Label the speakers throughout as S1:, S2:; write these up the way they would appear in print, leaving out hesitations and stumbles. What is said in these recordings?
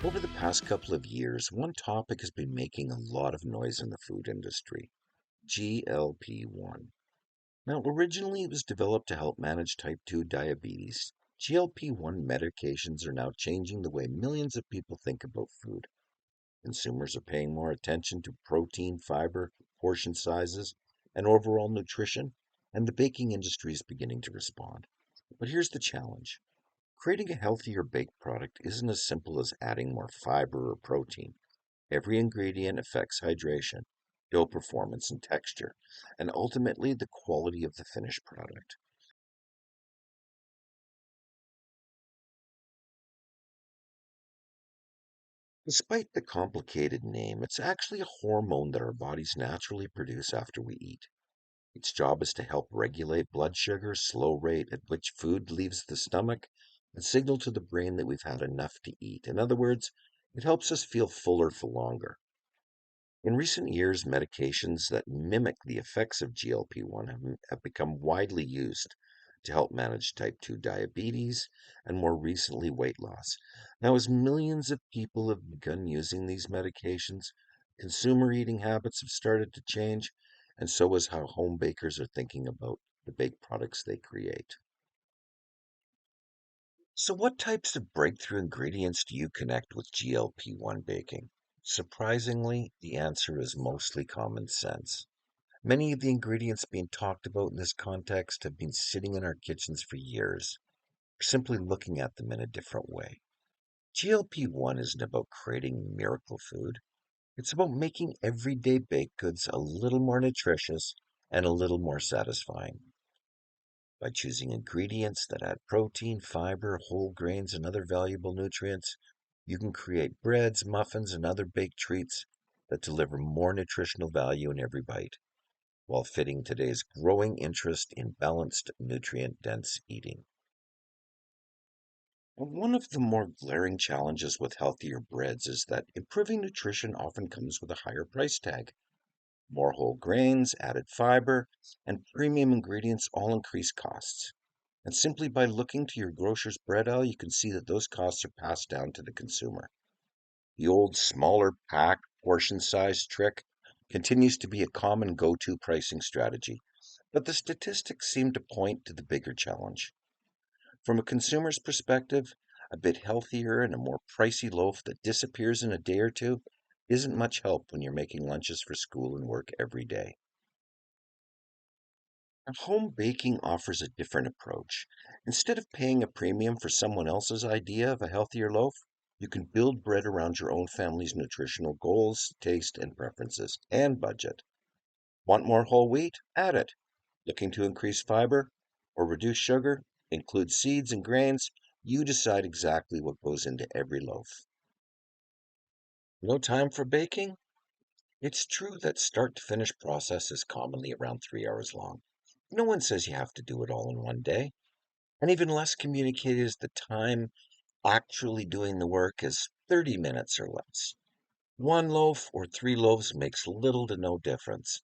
S1: Over the past couple of years, one topic has been making a lot of noise in the food industry: GLP-1. Now, originally it was developed to help manage type 2 diabetes. GLP-1 medications are now changing the way millions of people think about food. Consumers are paying more attention to protein, fiber, portion sizes, and overall nutrition, and the baking industry is beginning to respond. But here's the challenge. Creating a healthier baked product isn't as simple as adding more fiber or protein. Every ingredient affects hydration, dough performance, and texture, and ultimately the quality of the finished product. Despite the complicated name, it's actually a hormone that our bodies naturally produce after we eat. Its job is to help regulate blood sugar, slow rate at which food leaves the stomach, and signal to the brain that we've had enough to eat. In other words, it helps us feel fuller for longer. In recent years, medications that mimic the effects of GLP-1 have become widely used to help manage type 2 diabetes and more recently weight loss. Now, as millions of people have begun using these medications, consumer eating habits have started to change, and so is how home bakers are thinking about the baked products they create. So, what types of breakthrough ingredients do you connect with GLP-1 baking? Surprisingly, the answer is mostly common sense. Many of the ingredients being talked about in this context have been sitting in our kitchens for years. We're simply looking at them in a different way. GLP-1 isn't about creating miracle food. It's about making everyday baked goods a little more nutritious and a little more satisfying. By choosing ingredients that add protein, fiber, whole grains, and other valuable nutrients, you can create breads, muffins, and other baked treats that deliver more nutritional value in every bite, while fitting today's growing interest in balanced, nutrient dense eating. One of the more glaring challenges with healthier breads is that improving nutrition often comes with a higher price tag. More whole grains, added fiber, and premium ingredients all increase costs. And simply by looking to your grocer's bread aisle, you can see that those costs are passed down to the consumer. The old smaller pack portion size trick continues to be a common go to pricing strategy, but the statistics seem to point to the bigger challenge. From a consumer's perspective, a bit healthier and a more pricey loaf that disappears in a day or two isn't much help when you're making lunches for school and work every day. Now, home baking offers a different approach. Instead of paying a premium for someone else's idea of a healthier loaf, you can build bread around your own family's nutritional goals, taste, and preferences, and budget. Want more whole wheat? Add it. Looking to increase fiber or reduce sugar? Include seeds and grains. You decide exactly what goes into every loaf. No time for baking? It's true that start to finish process is commonly around 3 hours long. No one says you have to do it all in one day. And even less communicated is the time actually doing the work is 30 minutes or less. One loaf or three loaves makes little to no difference.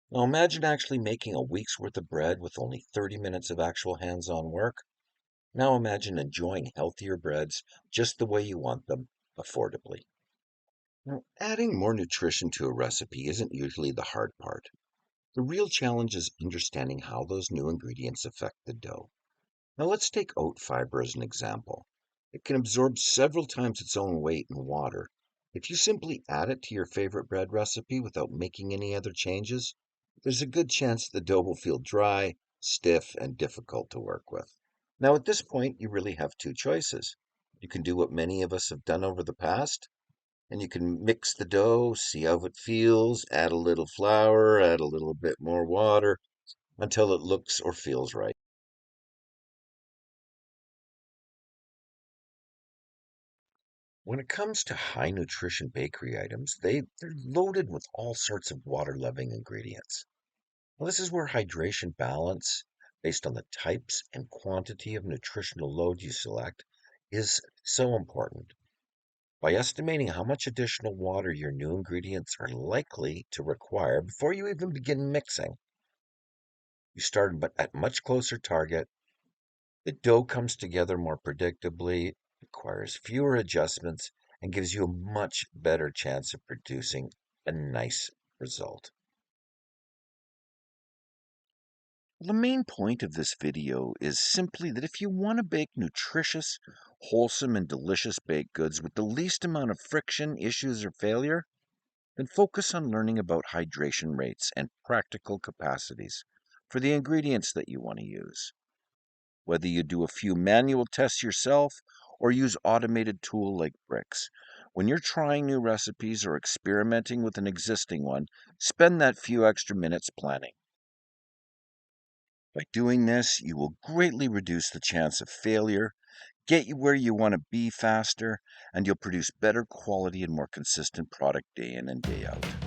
S1: Now imagine actually making a week's worth of bread with only 30 minutes of actual hands on work. Now imagine enjoying healthier breads just the way you want them, affordably. Now, adding more nutrition to a recipe isn't usually the hard part. The real challenge is understanding how those new ingredients affect the dough. Now let's take oat fiber as an example. It can absorb several times its own weight in water. If you simply add it to your favorite bread recipe without making any other changes, there's a good chance the dough will feel dry, stiff, and difficult to work with. Now at this point, you really have two choices. You can do what many of us have done over the past, and you can mix the dough, see how it feels, add a little flour, add a little bit more water until it looks or feels right. When it comes to high nutrition bakery items, they're loaded with all sorts of water loving ingredients. Well, this is where hydration balance, based on the types and quantity of nutritional load you select, is so important. By estimating how much additional water your new ingredients are likely to require before you even begin mixing, you start at much closer target. The dough comes together more predictably, requires fewer adjustments, and gives you a much better chance of producing a nice result. The main point of this video is simply that if you want to bake nutritious, wholesome, and delicious baked goods with the least amount of friction, issues, or failure, then focus on learning about hydration rates and practical capacities for the ingredients that you want to use. Whether you do a few manual tests yourself or use automated tool like bricks, when you're trying new recipes or experimenting with an existing one, spend that few extra minutes planning. By doing this, you will greatly reduce the chance of failure, get you where you want to be faster, and you'll produce better quality and more consistent product day in and day out.